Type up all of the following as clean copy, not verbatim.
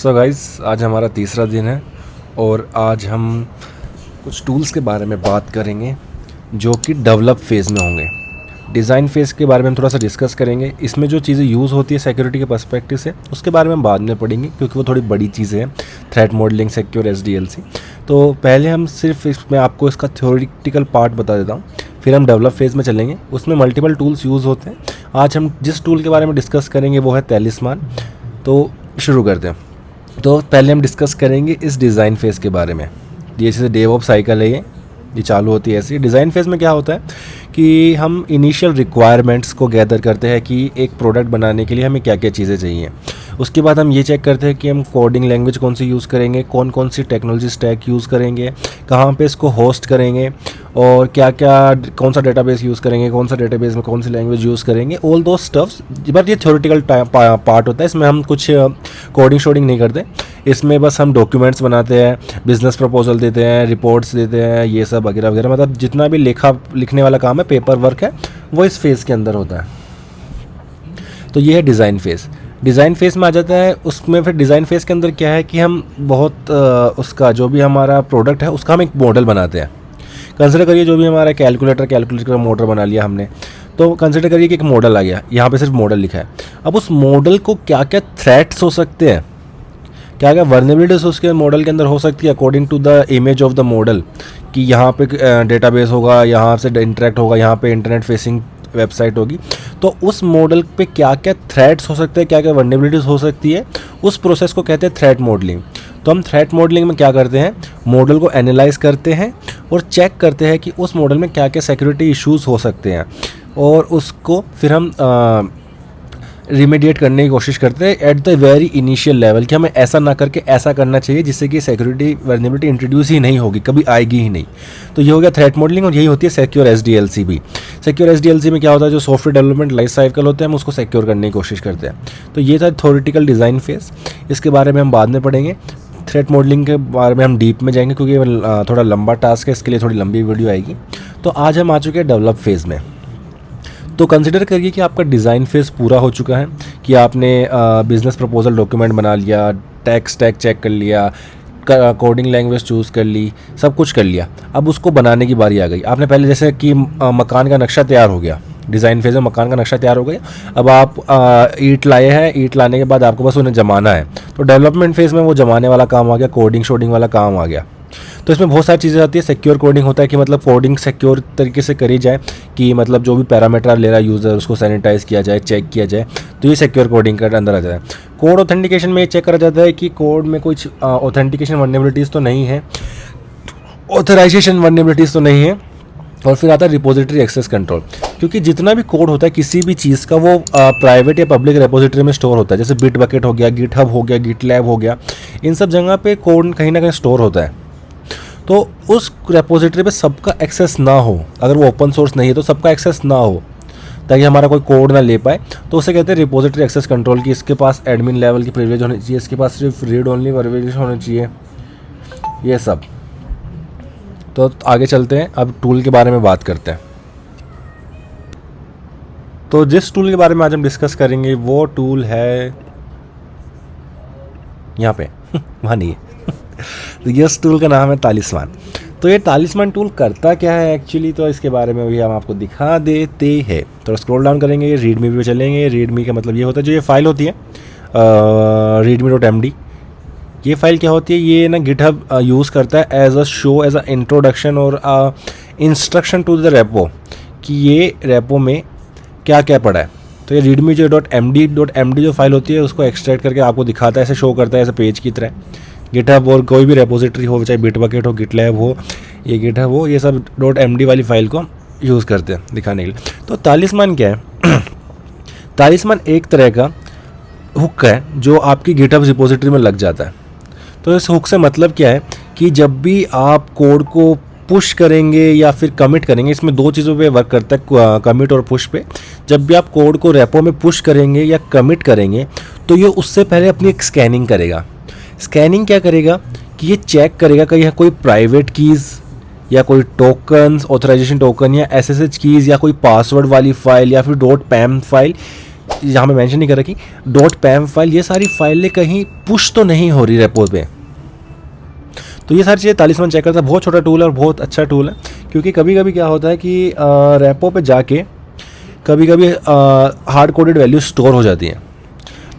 So guys, आज हमारा तीसरा दिन है और आज हम कुछ टूल्स के बारे में बात करेंगे जो कि डेवलप फेज़ में होंगे। डिज़ाइन फेज़ के बारे में हम थोड़ा सा डिस्कस करेंगे। इसमें जो चीज़ें यूज़ होती है सिक्योरिटी के पर्सपेक्टिव से, उसके बारे में हम बाद में पढ़ेंगे क्योंकि वो थोड़ी बड़ी चीज़ें हैं। Threat modelling, secure SDLC। तो पहले हम सिर्फ इसमें आपको इसका थ्योरेटिकल पार्ट बता देता हूँ, फिर हम डेवलप फेज़ में चलेंगे। उसमें मल्टीपल टूल्स यूज़ होते हैं। आज हम जिस टूल के बारे में डिस्कस करेंगे वो है टैलिस्मान। तो शुरू करते हैं। तो पहले हम डिस्कस करेंगे इस डिज़ाइन फेज़ के बारे में। ये जैसे डेवऑप्स साइकिल है, ये चालू होती है ऐसी। डिज़ाइन फेज़ में क्या होता है कि हम इनिशियल रिक्वायरमेंट्स को गैदर करते हैं कि एक प्रोडक्ट बनाने के लिए हमें क्या क्या चीज़ें चाहिए। उसके बाद हम ये चेक करते हैं कि हम कोडिंग लैंग्वेज कौन सी यूज़ करेंगे, कौन कौन सी टेक्नोलॉजी स्टैक यूज़ करेंगे, कहाँ पे इसको होस्ट करेंगे और क्या क्या कौन सा डेटाबेस यूज़ करेंगे, कौन सा डेटाबेस में कौन सी लैंग्वेज यूज़ करेंगे। ऑल दो स्टफ्स, बट ये थ्योरेटिकल पार्ट होता है। इसमें हम कुछ कोडिंग शोडिंग नहीं करते। इसमें बस हम डॉक्यूमेंट्स बनाते हैं, बिजनेस प्रपोजल देते हैं, रिपोर्ट्स देते हैं, ये सब वगैरह वगैरह। मतलब जितना भी लिखने वाला काम है, पेपर वर्क है, वो इस फेज़ के अंदर होता है। तो ये है डिज़ाइन फेज़। डिज़ाइन फेज़ में आ जाता है। उसमें फिर डिज़ाइन फेज़ के अंदर क्या है कि हम बहुत उसका जो भी हमारा प्रोडक्ट है उसका हम एक मॉडल बनाते हैं। कंसिडर करिए जो भी हमारा कैलकुलेटर का मोटर बना लिया हमने, तो कंसिडर करिए कि एक मॉडल आ गया। यहाँ पे सिर्फ मॉडल लिखा है। अब उस मॉडल को क्या क्या थ्रेट्स हो सकते हैं, क्या क्या वर्नेबिलिटीज उसके मॉडल के अंदर हो सकती है according to the image of the model, कि यहाँ पे डेटाबेस होगा, यहाँ से इंटरेक्ट होगा, यहाँ पे इंटरनेट फेसिंग वेबसाइट होगी। तो उस मॉडल पे क्या क्या थ्रेट्स हो सकते हैं, क्या क्या वर्नेबिलिटीज हो सकती है, उस प्रोसेस को कहते हैं थ्रेट मॉडलिंग। तो हम थ्रेट मॉडलिंग में क्या करते हैं, मॉडल को एनालाइज करते हैं और चेक करते हैं कि उस मॉडल में क्या क्या सिक्योरिटी इश्यूज़ हो सकते हैं और उसको फिर हम रिमेडिएट करने की कोशिश करते हैं at the very initial level, कि हमें ऐसा ना करके ऐसा करना चाहिए जिससे कि सिक्योरिटी वर्नेबिलिटी इंट्रोड्यूस ही नहीं होगी, कभी आएगी ही नहीं। तो ये हो गया थ्रेट मॉडलिंग और यही होती है सिक्योर SDLC भी। सिक्योर SDLC में क्या होता है, जो सॉफ्टवेयर डेवलपमेंट लाइफ साइकिल होते हैं हम उसको सिक्योर करने की कोशिश करते हैं। तो ये था थ्योरेटिकल डिज़ाइन फेज़। इसके बारे में हम बाद में पढ़ेंगे। थ्रेट मॉडलिंग के बारे में हम डीप में जाएंगे क्योंकि ये थोड़ा लंबा टास्क है, इसके लिए थोड़ी लंबी वीडियो आएगी। तो आज हम आ चुके हैं डेवलप फेज़ में। तो कंसिडर करिए कि आपका डिज़ाइन फेज़ पूरा हो चुका है, कि आपने बिज़नेस प्रपोजल डॉक्यूमेंट बना लिया, टैक्स स्टैक चेक कर लिया, कोडिंग लैंग्वेज चूज़ कर ली, सब कुछ कर लिया। अब उसको बनाने की बारी आ गई। आपने पहले जैसे कि मकान का नक्शा तैयार हो गया, डिज़ाइन फेज़ में मकान का नक्शा तैयार हो गया। अब आप ईंट लाए हैं, ईंट लाने के बाद आपको बस उन्हें जमाना है। तो डेवलपमेंट फेज़ में वो जमाने वाला काम आ गया, कोडिंग शोडिंग वाला काम आ गया। तो इसमें बहुत सारी चीज़ें आती है। सिक्योर कोडिंग होता है कि मतलब कोडिंग सिक्योर तरीके से करी जाए, कि मतलब जो भी पैरामीटर ले रहा है यूज़र उसको सैनिटाइज किया जाए, चेक किया जाए। तो ये सिक्योर कोडिंग का अंदर आ जाता है। कोड ऑथेंटिकेशन में ये चेक करा जाता है कि कोड में कुछ ऑथेंटिकेशन वर्नेबिलिटीज़ तो नहीं है, ऑथराइजेशन वर्नेबिलिटीज़ तो नहीं है। और फिर आता है रिपोजिटरी एक्सेस कंट्रोल, क्योंकि जितना भी कोड होता है किसी भी चीज़ का वो प्राइवेट या पब्लिक रिपोजिटरी में स्टोर होता है। जैसे बिटबकेट हो गया, गिटहब हो गया, गिटलैब हो गया, इन सब जगह पे कोड कहीं ना कहीं स्टोर होता है। तो उस रेपोजिटरी पे सबका एक्सेस ना हो, अगर वो ओपन सोर्स नहीं है तो सबका एक्सेस ना हो, ताकि हमारा कोई कोड ना ले पाए, तो उसे कहते हैं रिपोजिटरी एक्सेस कंट्रोल। की इसके पास एडमिन लेवल की प्रिविलेज होनी चाहिए, इसके पास सिर्फ रीड ओनली प्रिविलेज होनी चाहिए, ये सब। तो आगे चलते हैं, अब टूल के बारे में बात करते हैं। तो जिस टूल के बारे में आज हम डिस्कस करेंगे वो टूल है यहाँ पे वहाँ नहीं है तो इस टूल का नाम है टैलिस्मान। तो ये टैलिस्मान टूल करता क्या है एक्चुअली, तो इसके बारे में भी हम आपको दिखा देते हैं। तो स्क्रॉल डाउन करेंगे, ये रीडमी पे चलेंगे। रीडमी का मतलब ये होता है, जो ये फाइल होती है readme.md, ये फाइल क्या होती है, ये ना गिटहब यूज़ करता है as a show, as a introduction और इंस्ट्रक्शन टू द रेपो, कि ये रेपो में क्या क्या पड़ा है। तो ये readme जो .md जो फाइल होती है उसको एक्सट्रैक्ट करके आपको दिखाता है, ऐसे शो करता है ऐसे पेज की तरह। गिटहब और कोई भी रेपोजिटरी हो, चाहे बिटबकेट हो, गिटलैब हो, ये गिटहब हो, ये सब .md वाली फाइल को यूज़ करते हैं दिखाने के लिए। तो टैलिस्मान क्या है टैलिस्मान एक तरह का हुक है जो आपकी गिटहब रिपोजिटरी में लग जाता है। तो इस हुक से मतलब क्या है कि जब भी आप कोड को पुश करेंगे या फिर कमिट करेंगे, इसमें दो चीज़ों पे वर्क करता है, कमिट और पुश पे। जब भी आप कोड को रेपो में पुश करेंगे या कमिट करेंगे तो ये उससे पहले अपनी एक स्कैनिंग करेगा। स्कैनिंग क्या करेगा कि ये चेक करेगा कि यह कोई प्राइवेट कीज़ या कोई टोकन्स, ऑथराइजेशन टोकन या SSH कीज़ या कोई पासवर्ड वाली फ़ाइल या फिर .pam फाइल यहाँ पे मेंशन नहीं कर रखी, .pam फाइल, ये सारी फाइलें कहीं पुश तो नहीं हो रही रेपो पे। तो ये सारी चीज़ें तालिस्मान चेक करता है। बहुत छोटा टूल है और बहुत अच्छा टूल है, क्योंकि कभी कभी क्या होता है कि रेपो पे जाके कभी कभी हार्ड कोडेड वैल्यू स्टोर हो जाती हैं।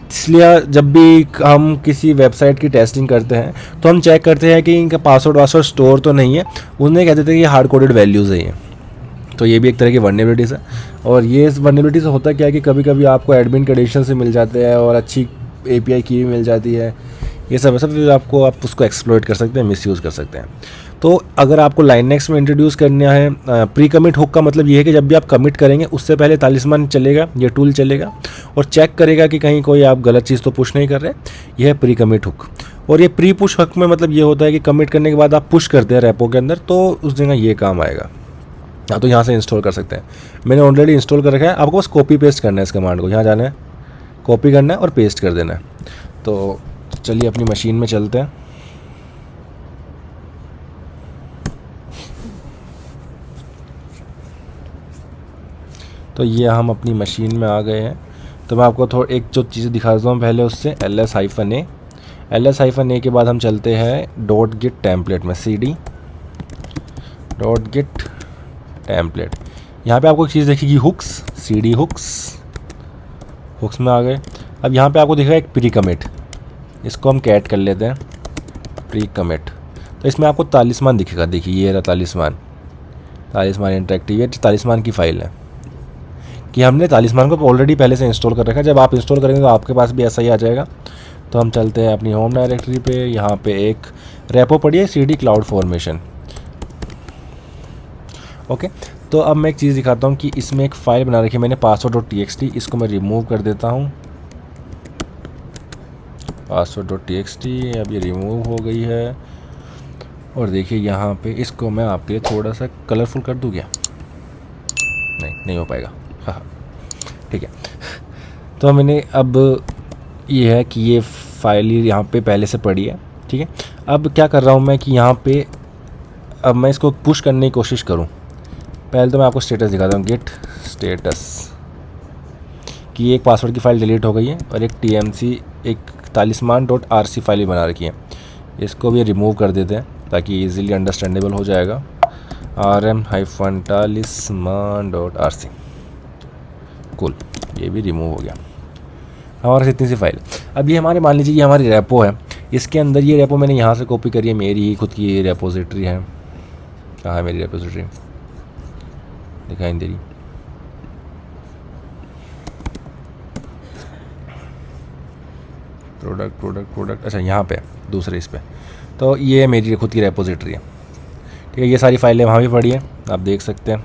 इसलिए जब भी हम किसी वेबसाइट की टेस्टिंग करते हैं तो हम चेक करते हैं कि इनका पासवर्ड स्टोर तो नहीं है। उन्हें कहते थे कि हार्ड कोडेड वैल्यूज़ है ये। तो ये भी एक तरह की वल्नरेबिलिटीज़ है। और ये वल्नरेबिलिटी से होता क्या है कि कभी कभी आपको एडमिन कंडीशन से मिल जाते हैं और अच्छी API की भी मिल जाती है। ये सब आप उसको एक्सप्लॉइट कर सकते हैं, मिसयूज़ कर सकते हैं। तो अगर आपको लाइनेक्स में इंट्रोड्यूस करना है प्री कमिट हुक का मतलब ये है कि जब भी आप कमिट करेंगे उससे पहले तालिस्मान चलेगा, ये टूल चलेगा और चेक करेगा कि कहीं कोई आप गलत चीज़ तो पुश नहीं कर रहे। यह है प्री कमिट हुक। और ये प्री पुश हुक में मतलब ये होता है कि कमिट करने के बाद आप पुश करते हैं रेपो के अंदर, तो उस जगह ये काम आएगा। हाँ, तो यहाँ से इंस्टॉल कर सकते हैं। मैंने ऑलरेडी इंस्टॉल कर रखा है। आपको बस कॉपी पेस्ट करना है इस कमांड को, यहाँ जाना है, कॉपी करना है और पेस्ट कर देना है। तो चलिए अपनी मशीन में चलते हैं। तो ये हम अपनी मशीन में आ गए हैं। तो मैं आपको एक जो चीज़ दिखा देता हूँ पहले उससे, ls-a के बाद हम चलते हैं .git टेम्पलेट में, cd .git टेम्पलेट। यहाँ पे आपको एक चीज़ देखेगी हुक्स, cd हुक्स में आ गए। अब यहाँ पे आपको दिखेगा एक प्री कमिट, इसको हम कैट कर लेते हैं, प्री कमिट। तो इसमें आपको तालिस्मान दिखेगा, देखिए ये रहा तालिस्मान इंटरेक्टिव, ये तालिस्मान की फ़ाइल है कि हमने तालिस्मान को ऑलरेडी पहले से इंस्टॉल कर रखा है। जब आप इंस्टॉल करेंगे तो आपके पास भी ऐसा ही आ जाएगा। तो हम चलते हैं अपनी होम डायरेक्टरी पे। यहाँ पे एक रेपो पड़ी है, CD क्लाउड फॉर्मेशन। ओके, तो अब मैं एक चीज़ दिखाता हूँ कि इसमें एक फ़ाइल बना रखी है मैंने, password.txt। इसको मैं रिमूव कर देता हूँ, password.txt। अब ये रिमूव हो गई है। और देखिए यहाँ पे इसको मैं आपके लिए थोड़ा सा कलरफुल कर दूँ क्या? नहीं हो पाएगा। हाँ, ठीक है। तो मैंने अब ये है कि ये फाइल यहाँ पे पहले से पड़ी है, ठीक है। अब क्या कर रहा हूँ मैं कि यहाँ पे अब मैं इसको पुश करने की कोशिश करूँ। पहले तो मैं आपको स्टेटस दिखाता हूँ, गेट स्टेटस, कि एक पासवर्ड की फ़ाइल डिलीट हो गई है और एक TMC एक तालिस्मान.rc फाइल भी बना रखी है। इसको भी रिमूव कर देते हैं ताकि इजीली अंडरस्टैंडेबल हो जाएगा। rm-talisman.rc, कूल, ये भी रिमूव हो गया। हमारे इतनी सी फाइल। अब ये हमारे मान लीजिए ये हमारी रेपो है, इसके अंदर ये रेपो मैंने यहाँ से कॉपी करी है, मेरी ही खुद की रेपोजिटरी है। कहाँ है मेरी रेपोजिटरी? दिखाई नहीं दे रही। प्रोडक्ट, अच्छा यहाँ पे दूसरे इस पे। तो ये मेरी खुद की रेपोजिटरी है, ठीक है। ये सारी फाइलें वहाँ भी पड़ी हैं, आप देख सकते हैं,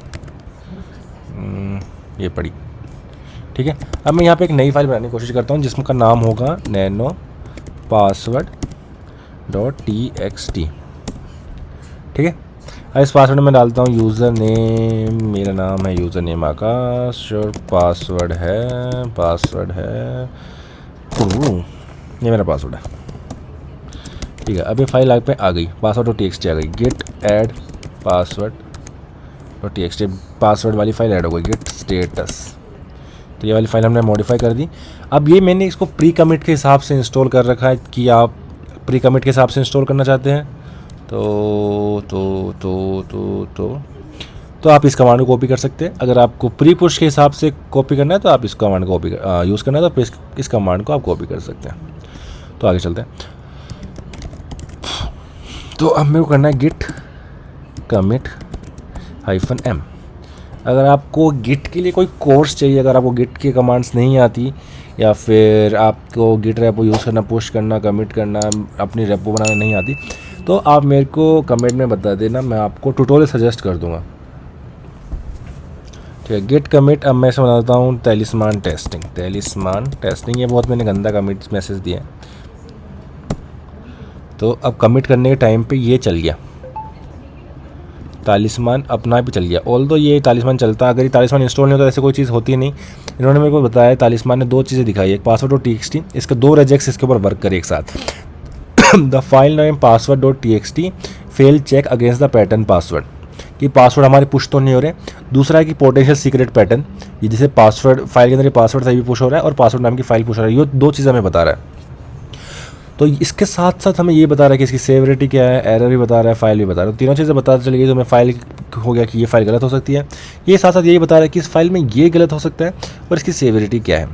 ये पड़ी, ठीक है। अब मैं यहाँ पे एक नई फाइल बनाने की कोशिश करता हूँ जिसका नाम होगा nanopassword.txt, ठीक है। अब इस पासवर्ड में डालता हूँ यूज़र नेम, मेरा नाम है यूज़र नेम आकाश, और पासवर्ड है ये मेरा पासवर्ड है, ठीक है। अब ये फाइल आप पे आ गई, password.txt आ गई। गेट ऐड password.txt, पासवर्ड वाली फाइल ऐड हो गई। गेट स्टेटस, तो ये वाली फाइल हमने मॉडिफाई कर दी। अब ये मैंने इसको प्री कमिट के हिसाब से इंस्टॉल कर रखा है कि आप प्री कमिट के हिसाब से इंस्टॉल करना चाहते हैं तो आप इस कमांड को कॉपी कर सकते हैं। अगर आपको प्री पुश के हिसाब से कॉपी करना है तो आप इस कमांड को यूज़ करना है तो इस कमांड को आप कॉपी कर सकते हैं। तो आगे चलते हैं। तो अब मेरे को करना है git commit -m। अगर आपको गिट के लिए कोई कोर्स चाहिए, अगर आपको गिट की कमांड्स नहीं आती या फिर आपको गिट रेपो यूज़ करना, पुश करना, कमिट करना, अपनी रेपो बनाना नहीं आती, तो आप मेरे को कमेंट में बता देना, मैं आपको ट्यूटोरियल सजेस्ट कर दूंगा, ठीक है। गिट कमिट, अब मैं इसे बनाता हूँ तालिस्मान टेस्टिंग। ये बहुत मैंने गंदा कमिट मैसेज दिया है। तो अब कमिट करने के टाइम पे ये चल गया, तालिस्मान अपना भी चल गया। ऑल्दो ये तालिस्मान चलता, अगर ये तालिस्मान इंस्टॉल नहीं होता ऐसे कोई चीज़ होती नहीं। इन्होंने मेरे को बताया तालिस्मान ने दो चीज़ें दिखाई, एक password.txt, इसके दो रेजेक्ट्स इसके ऊपर वर्क करे एक साथ। The file name password.txt fail check against the pattern password, कि पासवर्ड हमारे पुश तो नहीं हो रहे, दूसरा है कि पोटेंशियल सीक्रेट पैटर्न, ये जैसे पासवर्ड फाइल के अंदर पासवर्ड सही भी पुश हो रहा है और पासवर्ड नाम की फाइल पुश हो रहा है, ये दो चीज़ें हमें बता रहा है। तो इसके साथ साथ हमें ये बता रहा है कि इसकी सेवरिटी क्या है, एरर भी बता रहा है, फाइल भी बता रहा है, तीनों चीज़ें बता चली गई। तो हमें फाइल हो गया कि ये फाइल गलत हो सकती है, ये साथ साथ यही बता रहा है कि इस फाइल में ये गलत हो सकता है और इसकी सेवरिटी क्या है।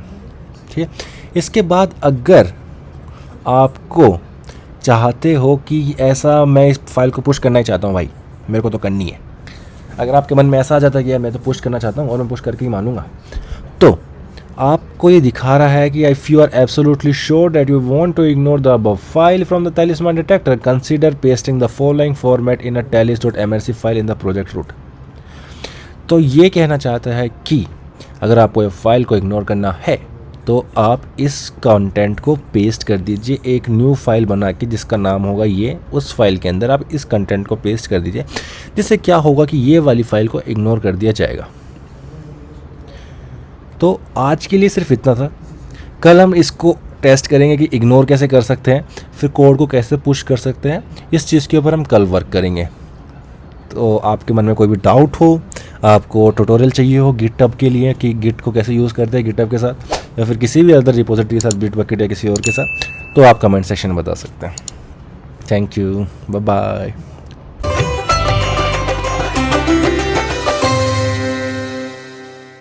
ठीक है, इसके बाद अगर आपको चाहते हो कि ऐसा मैं इस फाइल को पुश करना ही चाहता हूँ भाई, मेरे को तो करनी है, अगर आपके मन में ऐसा आ जाता है कि यार मैं तो पुश करना चाहता हूँ और मैं पुश करके ही मानूंगा, तो आपको ये दिखा रहा है कि if you are absolutely sure that you want to ignore the above file from the Talisman detector, consider pasting the following format in a talis.mrc file in the project root. तो ये कहना चाहता है कि अगर आपको ये फाइल को इग्नोर करना है तो आप इस कंटेंट को पेस्ट कर दीजिए, एक न्यू फाइल बना के जिसका नाम होगा ये, उस फाइल के अंदर आप इस कंटेंट को पेस्ट कर दीजिए, जिससे क्या होगा कि ये वाली फाइल को इग्नोर कर दिया जाएगा। तो आज के लिए सिर्फ इतना था। कल हम इसको टेस्ट करेंगे कि इग्नोर कैसे कर सकते हैं, फिर कोड को कैसे पुश कर सकते हैं, इस चीज़ के ऊपर हम कल वर्क करेंगे। तो आपके मन में कोई भी डाउट हो, आपको ट्यूटोरियल चाहिए हो गिटहब के लिए कि गिट को कैसे यूज़ करते हैं गिटहब के साथ, या फिर किसी भी अदर रिपोजिटरी के साथ, बिटबकेट या किसी और के साथ, तो आप कमेंट सेक्शन में बता सकते हैं। Thank you, bye bye.